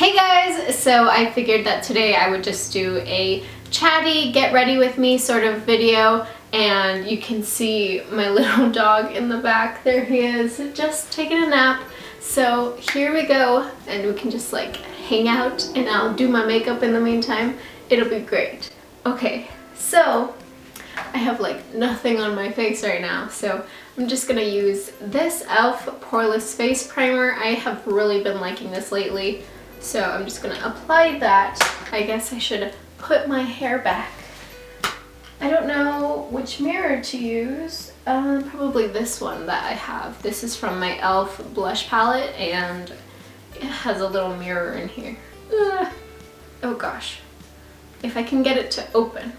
Hey guys! So I figured that today I would just do a chatty get ready with me sort of video, and you can see my little dog in the back. There he is, just taking a nap. So here we go, and we can just like hang out and I'll do my makeup in the meantime. It'll be great. Okay, so I have like nothing on my face right now, so I'm just gonna use this e.l.f. Poreless Face Primer. I have really been liking this lately, so I'm just gonna apply that. I guess I should put my hair back. I don't know which mirror to use. Probably this one that I have. This is from my e.l.f. blush palette, and it has a little mirror in here. Oh gosh. If I can get it to open.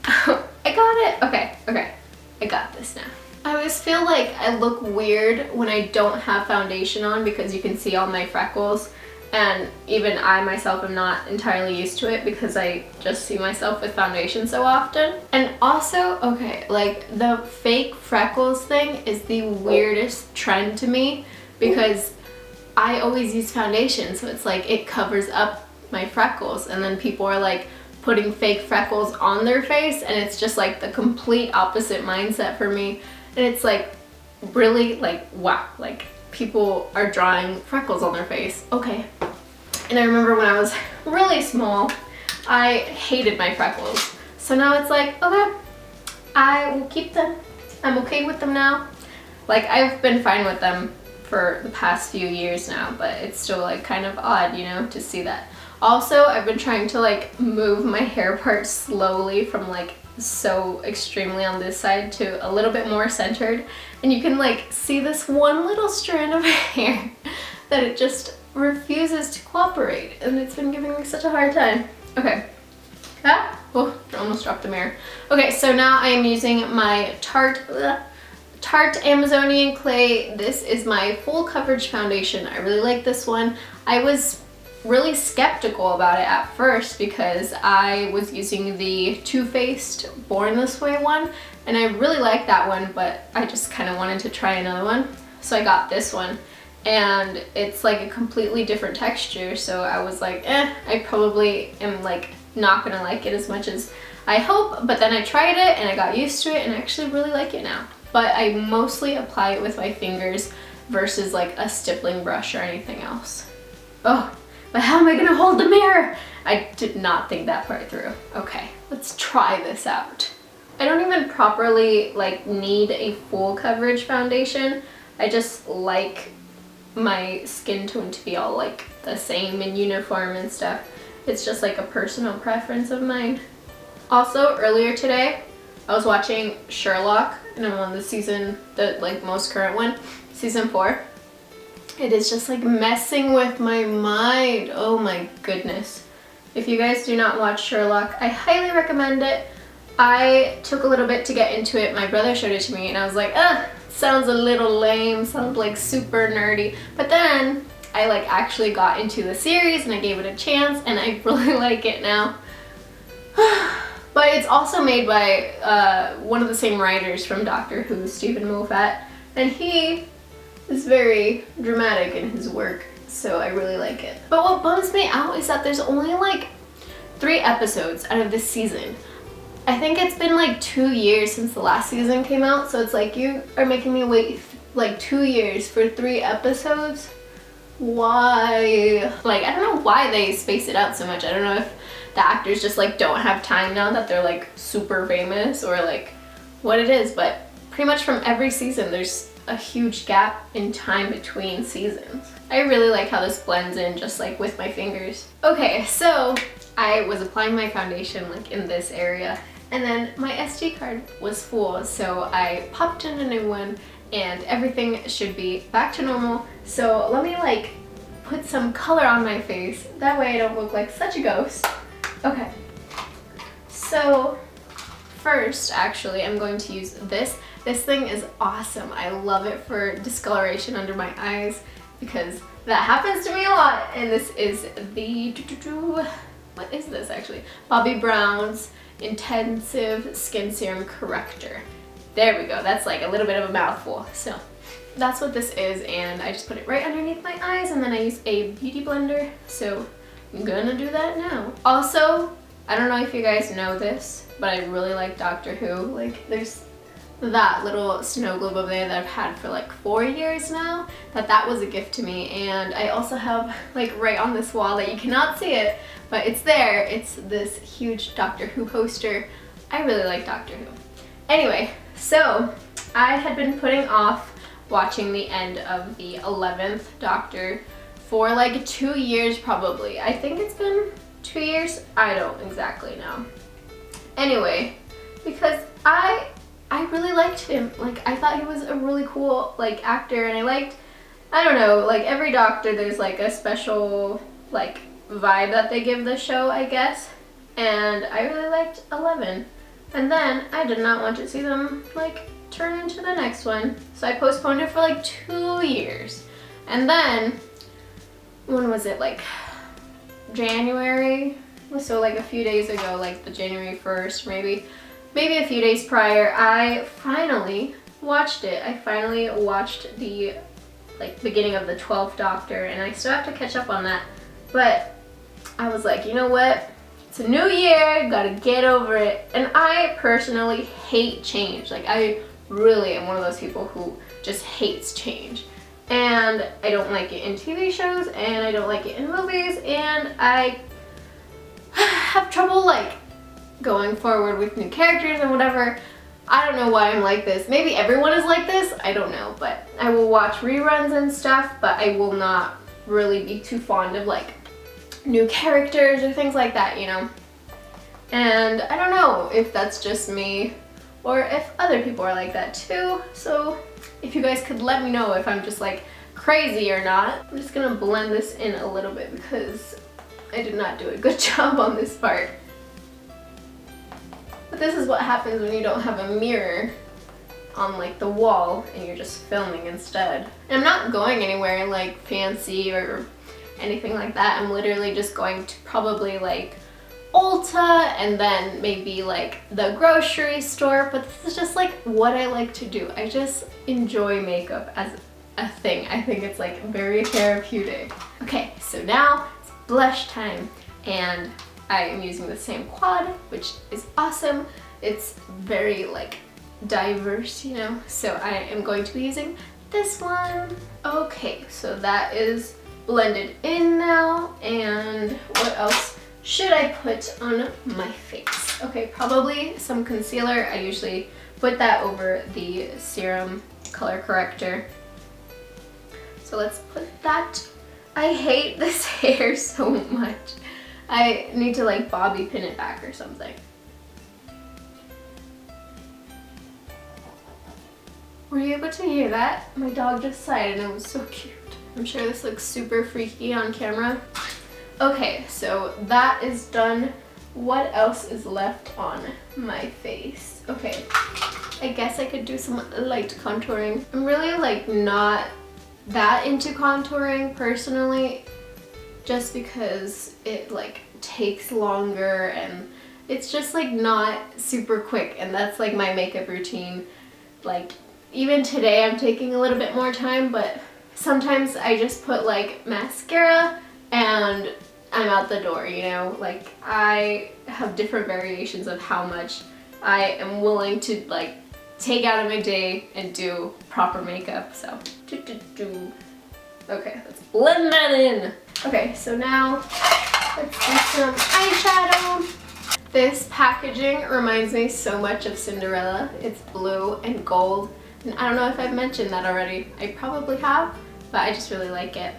I got it! Okay. I got this now. I always feel like I look weird when I don't have foundation on because you can see all my freckles, and even I myself am not entirely used to it because I just see myself with foundation so often. And also, okay, like the fake freckles thing is the weirdest trend to me because I always use foundation, so it's like it covers up my freckles, and then people are like putting fake freckles on their face, and it's just like the complete opposite mindset for me. And it's like really like, wow, like people are drawing freckles on their face. Okay. And I remember when I was really small, I hated my freckles. So now it's like, okay, I will keep them. I'm okay with them now. Like I've been fine with them for the past few years now, but it's still like kind of odd, you know, to see that. Also, I've been trying to like move my hair part slowly from like so extremely on this side to a little bit more centered, and you can like see this one little strand of hair that it just refuses to cooperate, and it's been giving me such a hard time. Okay. Oh, almost dropped the mirror. Okay, so now I am using my Tarte Amazonian Clay. This is my full coverage foundation. I really like this one. I was really skeptical about it at first because I was using the Too Faced Born This Way one, and I really liked that one, but I just kind of wanted to try another one. So I got this one, and it's like a completely different texture, so I was like, I probably am like not gonna like it as much as I hope, but then I tried it and I got used to it, and I actually really like it now. But I mostly apply it with my fingers versus like a stippling brush or anything else. Oh, but how am I gonna hold the mirror? I did not think that part through. Okay, let's try this out. I don't even properly like need a full coverage foundation. I just like my skin tone to be all like the same and uniform and stuff. It's just like a personal preference of mine. Also, earlier today, I was watching Sherlock, and I'm on the season, the like most current one, season 4. It is just like messing with my mind. Oh my goodness. If you guys do not watch Sherlock, I highly recommend it. I took a little bit to get into it. My brother showed it to me and I was like, sounds a little lame, sounds like super nerdy. But then I like actually got into the series and I gave it a chance, and I really like it now. But it's also made by one of the same writers from Doctor Who, Stephen Moffat, and he is very dramatic in his work, so I really like it. But what bums me out is that there's only like 3 episodes out of this season. I think it's been like 2 years since the last season came out, so it's like you are making me wait like 2 years for 3 episodes. Why? Like, I don't know why they space it out so much. I don't know if the actors just like don't have time now that they're like super famous, or like what it is, but pretty much from every season there's a huge gap in time between seasons. I really like how this blends in just like with my fingers. Okay, so I was applying my foundation like in this area, and then my SD card was full, so I popped in a new one and everything should be back to normal. So let me like put some color on my face, that way I don't look like such a ghost. Okay, so first actually I'm going to use this. This thing is awesome. I love it for discoloration under my eyes because that happens to me a lot. And this is the, what is this actually? Bobbi Brown's Intensive Skin Serum Corrector. There we go. That's like a little bit of a mouthful. So that's what this is, and I just put it right underneath my eyes, and then I use a beauty blender, so I'm gonna do that now. Also, I don't know if you guys know this, but I really like Doctor Who. Like, there's that little snow globe over there that I've had for like 4 years now, that was a gift to me. And I also have, like, right on this wall that you cannot see it, but it's there, it's this huge Doctor Who poster. I really like Doctor Who. Anyway, so I had been putting off watching the end of the 11th Doctor for like 2 years probably. I think it's been 2 years, I don't exactly know. Anyway, because I really liked him. Like, I thought he was a really cool, like, actor, and I don't know, like, every Doctor there's like a special, like, vibe that they give the show, I guess. And I really liked 11. And then I did not want to see them, like, turn into the next one. So I postponed it for like 2 years. And then, when was it, like, January? So like a few days ago, like the January 1st, maybe a few days prior, I finally watched it. I finally watched the, like, beginning of the 12th Doctor, and I still have to catch up on that. But I was like, you know what? It's a new year, gotta get over it. And I personally hate change. Like, I really am one of those people who just hates change. And I don't like it in TV shows, and I don't like it in movies, and I have trouble, like, going forward with new characters and whatever. I don't know why I'm like this. Maybe everyone is like this, I don't know. But I will watch reruns and stuff, but I will not really be too fond of, like, new characters or things like that, you know? And I don't know if that's just me or if other people are like that too. So if you guys could let me know if I'm just, like, crazy or not. I'm just gonna blend this in a little bit because I did not do a good job on this part. But this is what happens when you don't have a mirror on, like, the wall and you're just filming instead. And I'm not going anywhere, like, fancy or anything like that. I'm literally just going to probably, like, Ulta and then maybe, like, the grocery store. But this is just, like, what I like to do. I just enjoy makeup as a thing. I think it's, like, very therapeutic. Okay, so now it's blush time, and I am using the same quad, which is awesome. It's very, like, diverse, you know, so I am going to be using this one. Okay, so that is blended in now, and what else should I put on my face? Okay, probably some concealer. I usually put that over the serum color corrector. So let's put that. I hate this hair so much. I need to, like, bobby pin it back or something. Were you able to hear that? My dog just sighed and it was so cute. I'm sure this looks super freaky on camera. Okay, so that is done. What else is left on my face? Okay, I guess I could do some light contouring. I'm really, like, not that into contouring personally, just because it, like, takes longer and it's just, like, not super quick, and that's, like, my makeup routine. Like, even today I'm taking a little bit more time, but sometimes I just put, like, mascara and I'm out the door, you know? Like, I have different variations of how much I am willing to, like, take out of my day and do proper makeup, so. Okay, let's blend that in. Okay, so now let's do some eyeshadow. This packaging reminds me so much of Cinderella. It's blue and gold. And I don't know if I've mentioned that already. I probably have, but I just really like it.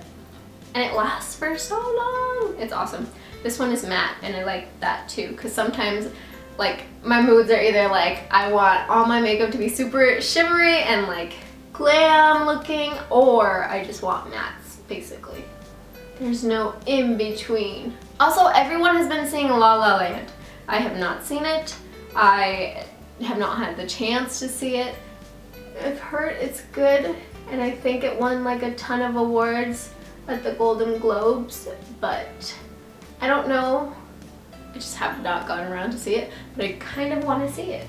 And it lasts for so long. It's awesome. This one is matte, and I like that too, because sometimes, like, my moods are either, like, I want all my makeup to be super shimmery and, like, glam looking, or I just want mattes, basically. There's no in between. Also, everyone has been seeing La La Land. I have not seen it. I have not had the chance to see it. I've heard it's good, and I think it won, like, a ton of awards at the Golden Globes, but I don't know. I just have not gotten around to see it, but I kind of want to see it.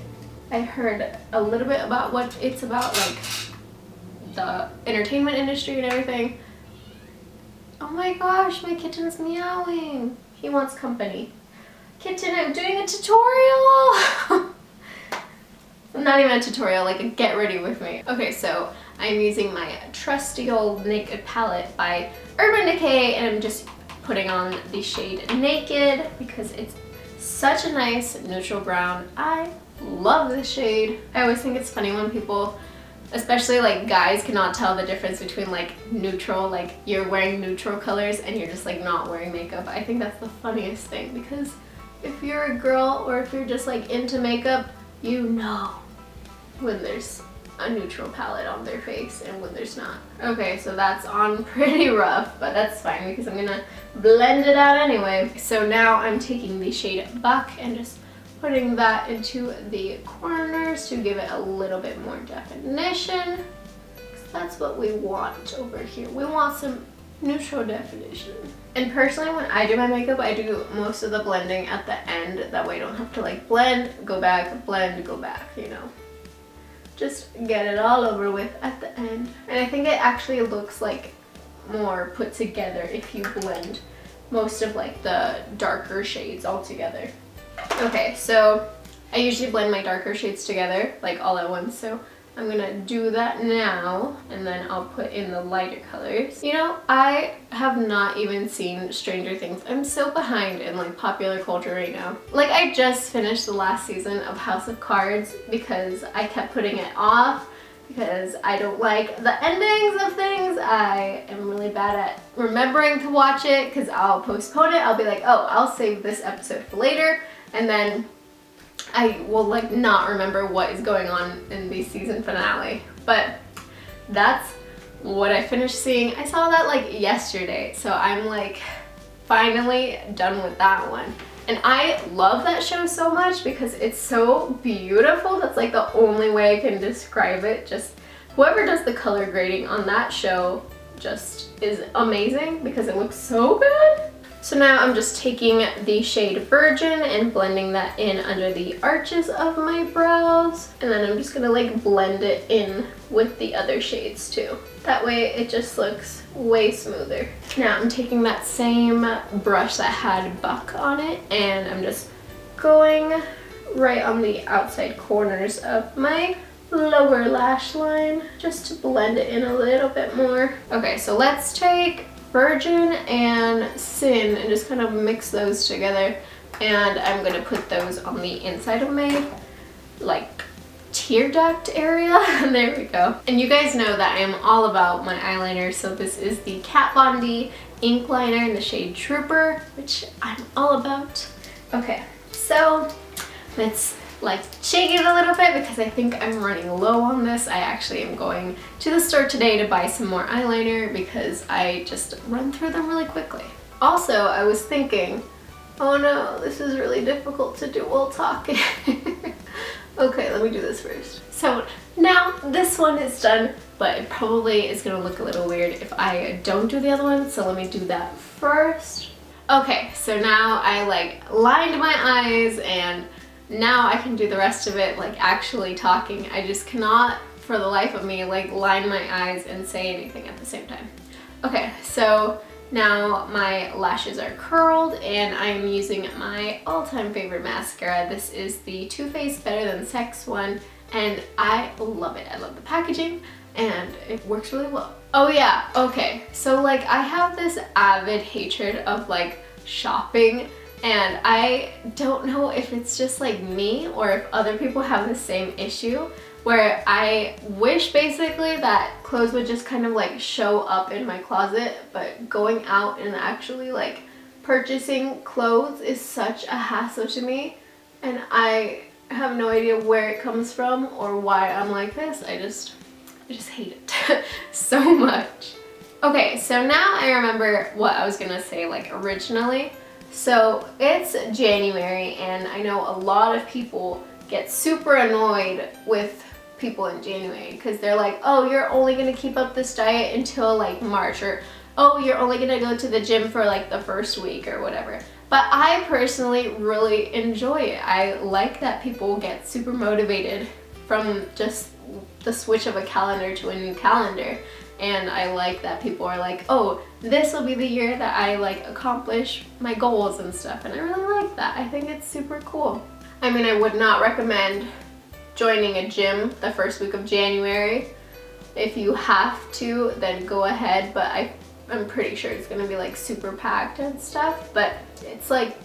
I heard a little bit about what it's about, like the entertainment industry and everything. Oh my gosh, my kitten's meowing. He wants company. Kitten, I'm doing a tutorial! Not even a tutorial, like a get ready with me. Okay, so I'm using my trusty old Naked palette by Urban Decay, and I'm just putting on the shade Naked because it's such a nice neutral brown. I love this shade. I always think it's funny when people, especially like guys, cannot tell the difference between like neutral, like you're wearing neutral colors and you're just like not wearing makeup. I think that's the funniest thing, because if you're a girl or if you're just like into makeup, you know when there's a neutral palette on their face and when there's not. Okay, so that's on pretty rough, but that's fine because I'm gonna blend it out anyway. So now I'm taking the shade Buck and just putting that into the corners to give it a little bit more definition. That's what we want over here. We want some neutral definition. And personally, when I do my makeup, I do most of the blending at the end. That way I don't have to like blend, go back, blend, go back, you know. Just get it all over with at the end. And I think it actually looks like more put together if you blend most of like the darker shades all together. Okay, so I usually blend my darker shades together like all at once, so I'm gonna do that now, and then I'll put in the lighter colors. You know, I have not even seen Stranger Things. I'm so behind in like popular culture right now. Like, I just finished the last season of House of Cards because I kept putting it off because I don't like the endings of things. I am really bad at remembering to watch it because I'll postpone it. I'll be like, oh, I'll save this episode for later, and then I will like not remember what is going on in the season finale. But that's what I finished seeing. I saw that like yesterday, so I'm like finally done with that one. And I love that show so much because it's so beautiful. That's like the only way I can describe it. Just whoever does the color grading on that show just is amazing because it looks so good. So now I'm just taking the shade Virgin and blending that in under the arches of my brows. And then I'm just gonna like blend it in with the other shades too. That way it just looks way smoother. Now I'm taking that same brush that had Buck on it, and I'm just going right on the outside corners of my lower lash line just to blend it in a little bit more. Okay, so let's take Virgin and Sin and just kind of mix those together, and I'm gonna put those on the inside of my like tear duct area. There we go. And you guys know that I am all about my eyeliner, so this is the Kat Von D ink liner in the shade Trooper, which I'm all about. Okay, so let's like shake it a little bit because I think I'm running low on this. I actually am going to the store today to buy some more eyeliner because I just run through them really quickly. Also, I was thinking, oh no, this is really difficult to do while talking. Okay, let me do this first. So now this one is done, but it probably is gonna look a little weird if I don't do the other one, so let me do that first. Okay, so now I like lined my eyes, and now I can do the rest of it like actually talking. I just cannot for the life of me like line my eyes and say anything at the same time. Okay, so now my lashes are curled and I'm using my all-time favorite mascara. This is the Too Faced Better Than Sex one, and I love it. I love the packaging and it works really well. Oh yeah, okay, so like I have this avid hatred of like shopping, and I don't know if it's just like me or if other people have the same issue, where I wish basically that clothes would just kind of like show up in my closet, but going out and actually like purchasing clothes is such a hassle to me, and I have no idea where it comes from or why I'm like this. I just hate it so much. Okay, so now I remember what I was gonna say like originally. So it's January, and I know a lot of people get super annoyed with people in January because they're like, oh, you're only gonna keep up this diet until like March, or oh, you're only gonna go to the gym for like the first week or whatever. But I personally really enjoy it. I like that people get super motivated from just the switch of a calendar to a new calendar. And I like that people are like, oh, this will be the year that I like accomplish my goals and stuff, and I really like that. I think it's super cool. I mean, I would not recommend joining a gym the first week of January. If you have to, then go ahead, but I'm pretty sure it's gonna be like super packed and stuff, but it's like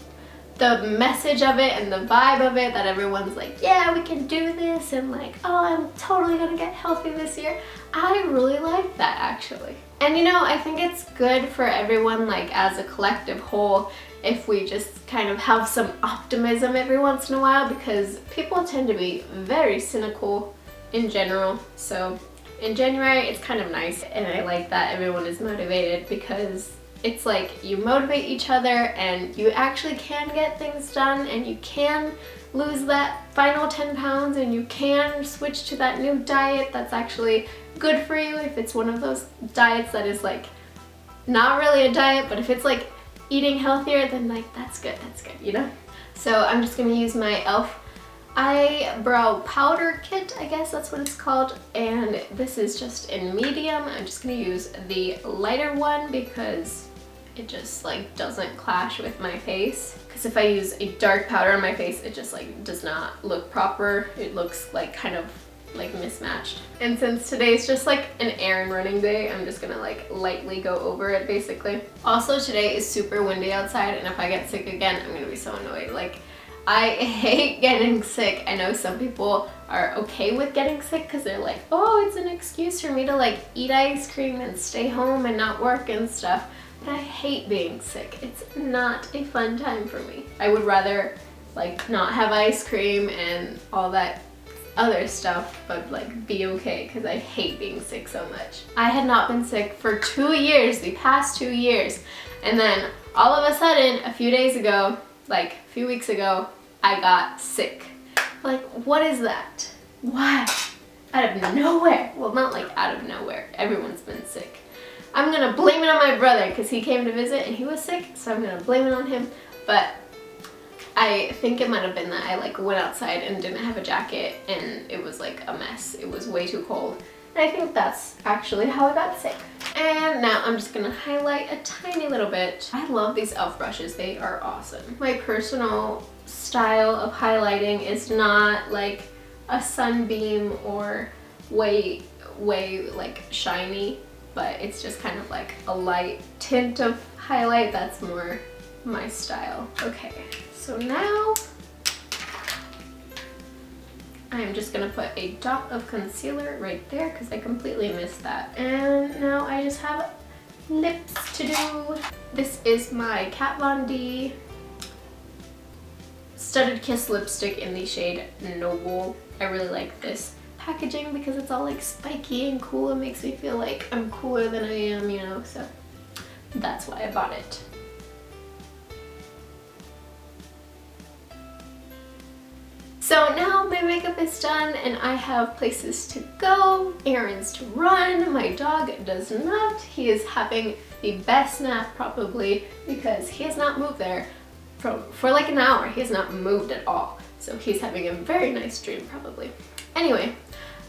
the message of it and the vibe of it that everyone's like, yeah, we can do this, and like, oh, I'm totally gonna get healthy this year. I really like that, actually. And you know, I think it's good for everyone, like as a collective whole, if we just kind of have some optimism every once in a while, because people tend to be very cynical in general. So in January, it's kind of nice, and I like that everyone is motivated, because it's like you motivate each other and you actually can get things done, and you can lose that final 10 pounds, and you can switch to that new diet that's actually good for you, if it's one of those diets that is like not really a diet, but if it's like eating healthier, then like that's good, you know? So I'm just gonna use my e.l.f. eyebrow powder kit, I guess that's what it's called, and this is just in medium. I'm just gonna use the lighter one because it just like doesn't clash with my face, because if I use a dark powder on my face, it just like does not look proper. It looks like kind of like mismatched. And since today's just like an errand running day, I'm just gonna like lightly go over it basically. Also, today is super windy outside, and if I get sick again, I'm gonna be so annoyed. Like, I hate getting sick. I know some people are okay with getting sick because they're like, oh, it's an excuse for me to like eat ice cream and stay home and not work and stuff. But I hate being sick. It's not a fun time for me. I would rather like not have ice cream and all that other stuff, but like be okay, because I hate being sick so much. I had not been sick for 2 years, the past 2 years, and then all of a sudden, a few days ago, like a few weeks ago, I got sick. Like, what is that? Why? Out of nowhere. Well, not like out of nowhere. Everyone's been sick. I'm gonna blame it on my brother because he came to visit and he was sick, so I'm gonna blame it on him. But I think it might have been that I like went outside and didn't have a jacket, and it was like a mess. It was way too cold. And I think that's actually how I got sick. And now I'm just gonna highlight a tiny little bit. I love these e.l.f. brushes. They are awesome. My personal style of highlighting is not like a sunbeam or way like shiny, but it's just kind of like a light tint of highlight. That's more my style. Okay, so now I'm just gonna put a dot of concealer right there because I completely missed that. And now I just have lips to do. This is my Kat Von D Studded Kiss lipstick in the shade Noble. I really like this packaging because it's all like spiky and cool. It makes me feel like I'm cooler than I am, you know, so that's why I bought it. So now my makeup is done and I have places to go, errands to run. My dog does not. He is having the best nap probably because he has not moved there for like an hour. He has not moved at all. So he's having a very nice dream probably. Anyway,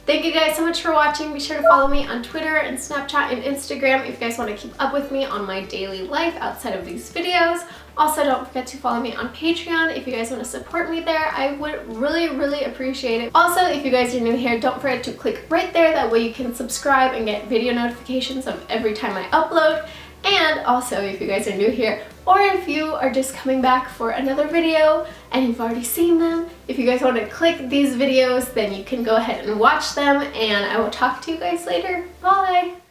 thank you guys so much for watching. Be sure to follow me on Twitter and Snapchat and Instagram if you guys want to keep up with me on my daily life outside of these videos. Also, don't forget to follow me on Patreon if you guys want to support me there. I would really appreciate it. Also, if you guys are new here, don't forget to click right there. That way you can subscribe and get video notifications of every time I upload. And also, if you guys are new here, or if you are just coming back for another video and you've already seen them, if you guys want to click these videos, then you can go ahead and watch them, and I will talk to you guys later. Bye!